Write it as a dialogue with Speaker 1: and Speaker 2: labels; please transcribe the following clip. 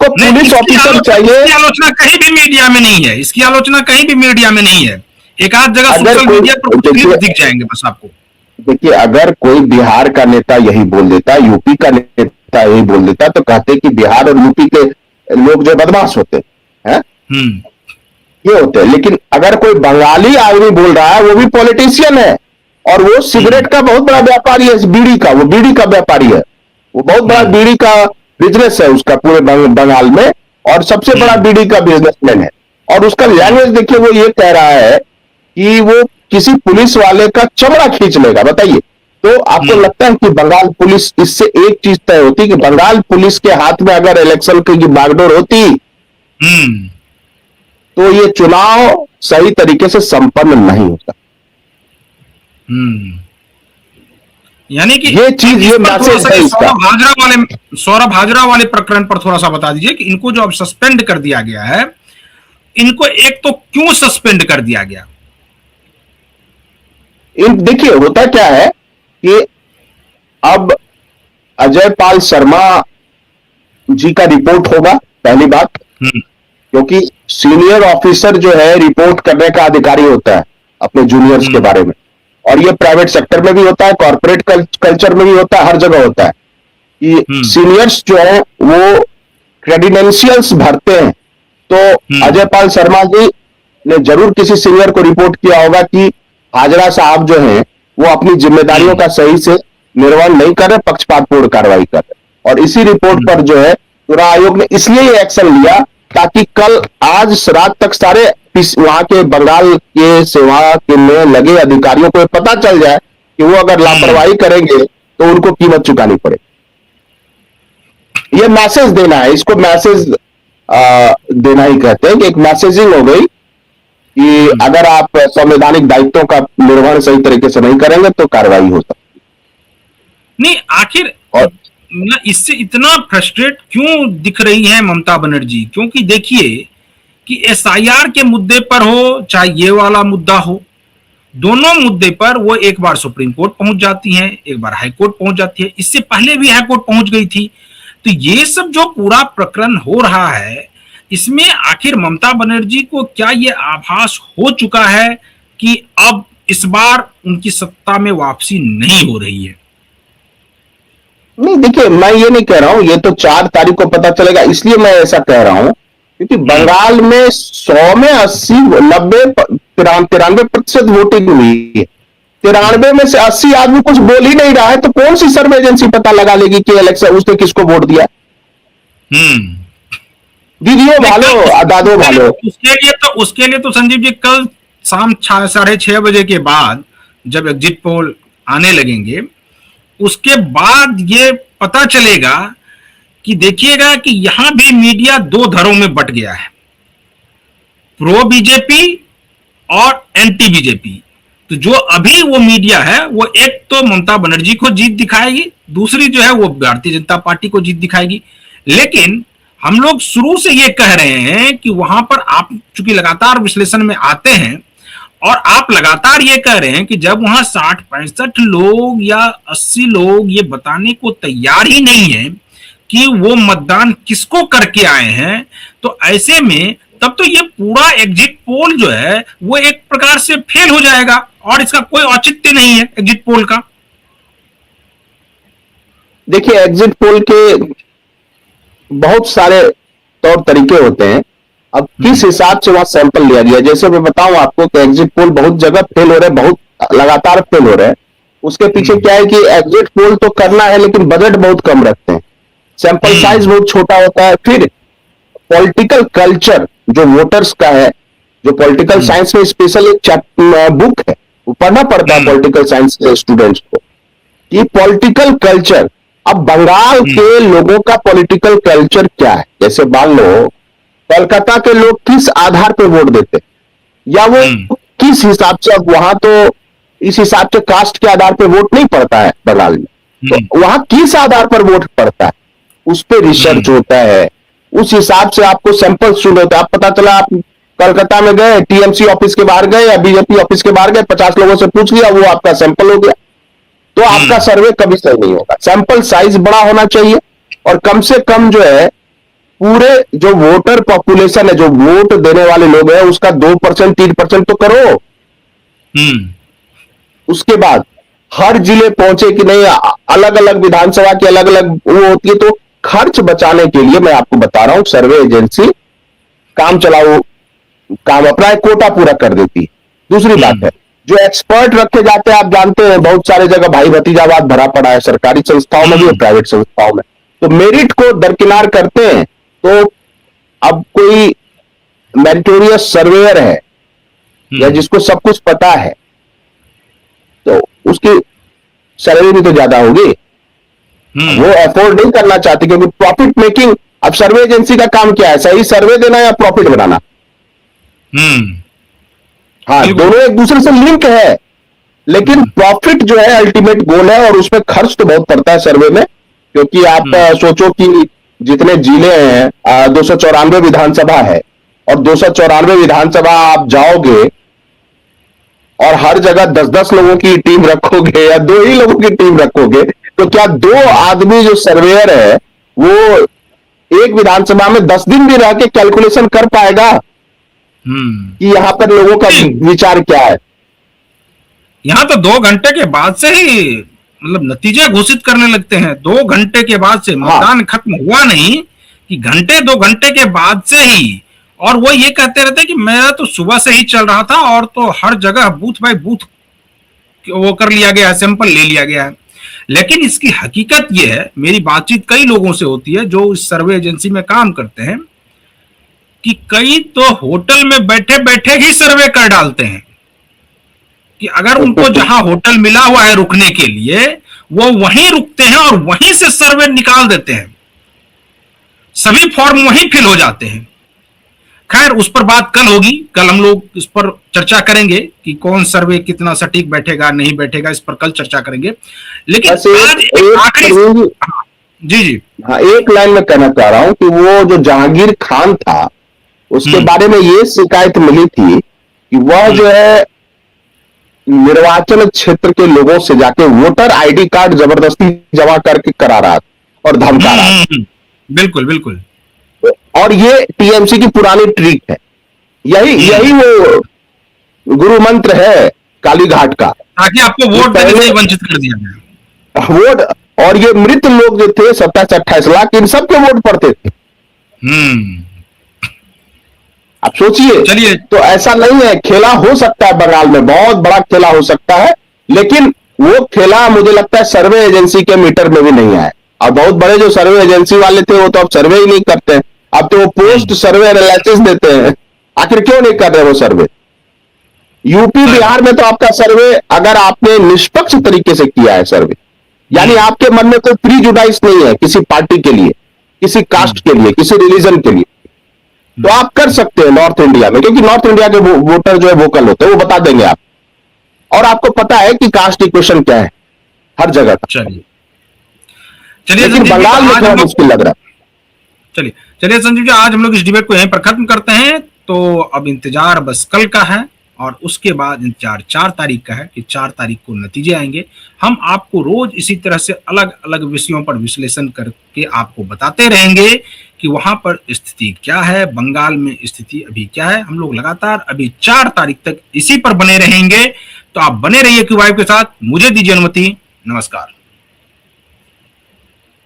Speaker 1: आपको police officer चाहिए।
Speaker 2: इसकी आलोचना कहीं भी मीडिया में नहीं है, इसकी आलोचना कहीं भी मीडिया में नहीं है। एक आध जगह सोशल मीडिया पर कुछ क्लिप दिख जाएंगे बस आपको।
Speaker 1: देखिए, अगर कोई बिहार का नेता यही बोल देता, यूपी का नेता यही बोल देता, तो कहते कि बिहार और यूपी के लोग जो बदमाश होते हैं ये होते हैं। लेकिन अगर कोई बंगाली आदमी बोल रहा है, वो भी पॉलिटिशियन है, और वो सिगरेट का बहुत बड़ा व्यापारी है, बीड़ी का, वो बीड़ी का व्यापारी है, वो बहुत बड़ा बीड़ी का बिजनेस है उसका पूरे बंगाल में, और सबसे बड़ा बीड़ी का बिजनेसमैन है। और उसका लैंग्वेज देखिए, वो ये कह रहा है कि वो किसी पुलिस वाले का चमड़ा खींच लेगा। बताइए, तो आपको लगता है कि बंगाल पुलिस, इससे एक चीज तय होती कि बंगाल पुलिस के हाथ में अगर इलेक्शन की बागडोर होती तो ये चुनाव सही तरीके से संपन्न नहीं होता।
Speaker 2: यानी कि
Speaker 1: ये चीज, ये मैसेज है इसका।
Speaker 2: सौरभ हाजरा वाले प्रकरण पर थोड़ा सा बता दीजिए कि इनको जो अब सस्पेंड कर दिया गया है, इनको एक तो क्यों सस्पेंड कर दिया गया?
Speaker 1: देखिए, होता क्या है कि अब अजय पाल शर्मा जी का रिपोर्ट होगा, पहली बात, क्योंकि सीनियर ऑफिसर जो है रिपोर्ट करने का अधिकारी होता है अपने जूनियर्स के बारे में, और ये प्राइवेट सेक्टर में भी होता है, कॉर्पोरेट कल्चर में भी होता है, हर जगह होता है कि सीनियर्स जो है वो क्रेडेंशियल्स भरते हैं। तो अजय पाल शर्मा जी ने जरूर किसी सीनियर को रिपोर्ट किया होगा कि हाजरा साहब जो हैं वो अपनी जिम्मेदारियों का सही से निर्वहन नहीं कर रहे, पक्षपातपूर्ण कार्रवाई कर रहे। और इसी रिपोर्ट पर जो है चुनाव आयोग ने इसलिए ये एक्शन लिया ताकि कल आज रात तक सारे वहां के बंगाल के सेवा के में लगे अधिकारियों को पता चल जाए कि वो अगर लापरवाही करेंगे तो उनको कीमत चुकानी पड़ेगी। ये मैसेज देना है, इसको मैसेज देना ही कहते हैं कि एक मैसेजिंग हो गई कि अगर आप संवैधानिक दायित्वों का निर्वहन सही तरीके से नहीं करेंगे तो कार्रवाई हो सकती
Speaker 2: नहीं। आखिर और इससे इतना फ्रस्ट्रेट क्यों दिख रही है ममता बनर्जी? क्योंकि देखिए कि एसआईआर के मुद्दे पर हो चाहे ये वाला मुद्दा हो, दोनों मुद्दे पर वो एक बार सुप्रीम कोर्ट पहुंच जाती हैं, एक बार हाई कोर्ट पहुंच जाती है, इससे पहले भी हाई कोर्ट पहुंच गई थी। तो ये सब जो पूरा प्रकरण हो रहा है, इसमें आखिर ममता बनर्जी को क्या ये आभास हो चुका है कि अब इस बार उनकी सत्ता में वापसी नहीं हो रही है?
Speaker 1: नहीं, देखिए, मैं ये नहीं कह रहा हूं, ये तो 4 तारीख को पता चलेगा, इसलिए मैं ऐसा कह रहा हूं क्योंकि बंगाल में 100 में 80 90 93% वोटिंग हुई है। 93 में से 80 आदमी कुछ बोल ही नहीं रहा है, तो कौन सी सर्वे एजेंसी पता लगा लेगी कि इलेक्शन उसने किसको वोट दिया? दीदियों भालो, दादो भालो।
Speaker 2: उसके लिए तो संजीव जी कल शाम 6:30 बजे के बाद जब एग्जिट पोल आने लगेंगे, उसके बाद ये पता चलेगा कि देखिएगा कि यहां भी मीडिया 2 धड़ों में बट गया है, प्रो बीजेपी और एंटी बीजेपी। तो जो अभी वो मीडिया है वो एक तो ममता बनर्जी को जीत दिखाएगी, दूसरी जो है वो भारतीय जनता पार्टी को जीत दिखाएगी। लेकिन हम लोग शुरू से ये कह रहे हैं कि वहां पर आप चूंकि लगातार विश्लेषण में आते हैं और आप लगातार ये कह रहे हैं कि जब वहां 60-65 लोग या 80 लोग ये बताने को तैयार ही नहीं है कि वो मतदान किसको करके आए हैं, तो ऐसे में तब तो ये पूरा एग्जिट पोल जो है वो एक प्रकार से फेल हो जाएगा और इसका कोई औचित्य नहीं है एग्जिट पोल का।
Speaker 1: देखिए, एग्जिट पोल के बहुत सारे तौर तरीके होते हैं। अब किस हिसाब से वहां सैंपल लिया गया, जैसे मैं बताऊं आपको कि एग्जिट पोल बहुत जगह फेल हो रहे हैं, बहुत लगातार फेल हो रहे हैं। उसके पीछे क्या है कि एग्जिट पोल तो करना है लेकिन बजट बहुत कम रखते हैं, सैंपल साइज बहुत छोटा होता है। फिर पॉलिटिकल कल्चर जो वोटर्स का है, जो पॉलिटिकल साइंस में स्पेशल एक बुक है, वो पढ़ना पड़ता है पॉलिटिकल साइंस के स्टूडेंट्स को, कि पॉलिटिकल कल्चर। अब बंगाल के लोगों का पॉलिटिकल कल्चर क्या है? जैसे मान लो कोलकाता के लोग किस आधार पर वोट देते, या वो किस हिसाब से, अब वहां तो इस हिसाब से कास्ट के आधार पर वोट नहीं पड़ता है बंगाल में, तो वहां किस आधार पर वोट पड़ता है उस पर रिसर्च होता है, उस हिसाब से आपको सैंपल शुरू होता है। आप पता चला आप कोलकाता में गए, टीएमसी ऑफिस के बाहर गए या बीजेपी ऑफिस के बाहर गए, 50 लोगों से पूछ लिया, वो आपका सैंपल हो गया, तो आपका सर्वे कभी सही नहीं होगा। सैंपल साइज बड़ा होना चाहिए और कम से कम जो है पूरे जो वोटर पॉपुलेशन है, जो वोट देने वाले लोग हैं, उसका 2% 3% तो करो। उसके बाद हर जिले पहुंचे कि नहीं, अलग अलग विधानसभा की अलग अलग वो होती है, तो खर्च बचाने के लिए मैं आपको बता रहा हूं, सर्वे एजेंसी काम चलाओ, काम अपना एक कोटा पूरा कर देती है। दूसरी बात है, जो एक्सपर्ट रखे जाते हैं, आप जानते हैं बहुत सारे जगह भाई भतीजावाद भरा पड़ा है, सरकारी संस्थाओं में भी और प्राइवेट संस्थाओं में, तो मेरिट को दरकिनार करते हैं। तो अब कोई मेरिटोरियस सर्वेयर है या जिसको सब कुछ पता है, तो उसकी सैलरी भी तो ज्यादा होगी, वो अफोर्ड नहीं करना चाहती, क्योंकि प्रॉफिट मेकिंग, अब सर्वे एजेंसी का काम क्या है, सही सर्वे देना या प्रॉफिट बनाना। हाँ, दोनों एक दूसरे से लिंक है, लेकिन प्रॉफिट जो है अल्टीमेट गोल है, और उसमें खर्च तो बहुत पड़ता है सर्वे में, क्योंकि आप सोचो कि जितने जिले हैं, 294 विधानसभा है, और 294 विधानसभा आप जाओगे और हर जगह 10-10 लोगों की टीम रखोगे या 2 ही लोगों की टीम रखोगे, तो क्या 2 आदमी जो सर्वेयर है वो एक विधानसभा में 10 दिन भी रह के कैलकुलेशन कर पाएगा कि यहां पर लोगों का विचार क्या है?
Speaker 2: यहाँ तो 2 घंटे के बाद से ही मतलब नतीजे घोषित करने लगते हैं। 2 घंटे के बाद से मतदान खत्म हुआ नहीं कि घंटे 2 घंटे के बाद से ही, और वो ये कहते रहते कि मेरा तो सुबह से ही चल रहा था और तो हर जगह बूथ बाय बूथ वो कर लिया गया है, सैंपल ले लिया गया है। लेकिन इसकी हकीकत ये है, मेरी बातचीत कई लोगों से होती है जो इस सर्वे एजेंसी में काम करते हैं, कि कई तो होटल में बैठे बैठे ही सर्वे कर डालते हैं, कि अगर उनको जहां होटल मिला हुआ है रुकने के लिए, वो वहीं रुकते हैं और वहीं से सर्वे निकाल देते हैं, सभी फॉर्म वहीं फिल हो जाते हैं। खैर, उस पर बात कल होगी, कल हम लोग इस पर चर्चा करेंगे कि कौन सर्वे कितना सटीक बैठेगा नहीं बैठेगा, इस पर कल चर्चा करेंगे। लेकिन आज आखिरी, जी जी
Speaker 1: हाँ, एक लाइन में कहना चाह रहा हूं कि वो जो जहांगीर खान था, उसके बारे में ये शिकायत मिली थी कि वह जो है निर्वाचन क्षेत्र के लोगों से जाके वोटर आईडी कार्ड जबरदस्ती जमा करके करा रहा था और धमका रहा था।
Speaker 2: बिल्कुल बिल्कुल।
Speaker 1: और ये टीएमसी की पुरानी ट्रिक है, यही वो गुरु मंत्र है काली घाट का,
Speaker 2: ताकि आपको वोट देने से वंचित कर दिया जाए।
Speaker 1: वोट, और ये मृत लोग जो थे 27-28 लाख, इन सबके वोट पड़ते थे। आप सोचिए,
Speaker 2: चलिए,
Speaker 1: तो ऐसा नहीं है, खेला हो सकता है बंगाल में, बहुत बड़ा खेला हो सकता है, लेकिन वो खेला मुझे लगता है सर्वे एजेंसी के मीटर में भी नहीं आया। और बहुत बड़े जो सर्वे एजेंसी वाले थे वो तो अब सर्वे ही नहीं करते हैं, अब तो वो पोस्ट सर्वे एनालिसिस देते हैं। आखिर क्यों नहीं कर रहे वो सर्वे? यूपी बिहार में तो आपका सर्वे, अगर आपने निष्पक्ष तरीके से किया है सर्वे, यानी आपके मन में कोई प्रीजुडाइज नहीं है किसी पार्टी के लिए, किसी कास्ट के लिए, किसी रिलीजन के लिए, तो आप कर सकते हैं नॉर्थ इंडिया में, क्योंकि नॉर्थ इंडिया के वोटर जो है वोकल होते हैं, वो बता देंगे आप, और आपको पता है कि कास्ट इक्वेशन क्या है हर जगह का।
Speaker 2: चलिए
Speaker 1: लेकिन बंगाल में थोड़ा मुश्किल लग रहा है।
Speaker 2: चलिए संजीव जी, आज हम लोग इस डिबेट को यहीं पर खत्म करते हैं। तो अब इंतजार बस कल का है, और उसके बाद इंतजार 4 तारीख का है कि 4 तारीख को नतीजे आएंगे। हम आपको रोज इसी तरह से अलग अलग विषयों पर विश्लेषण करके आपको बताते रहेंगे कि वहां पर स्थिति क्या है, बंगाल में स्थिति अभी क्या है। हम लोग लगातार अभी 4 तारीख तक इसी पर बने रहेंगे, तो आप बने रहिए क्यू वाइब के साथ। मुझे दीजिए अनुमति, नमस्कार।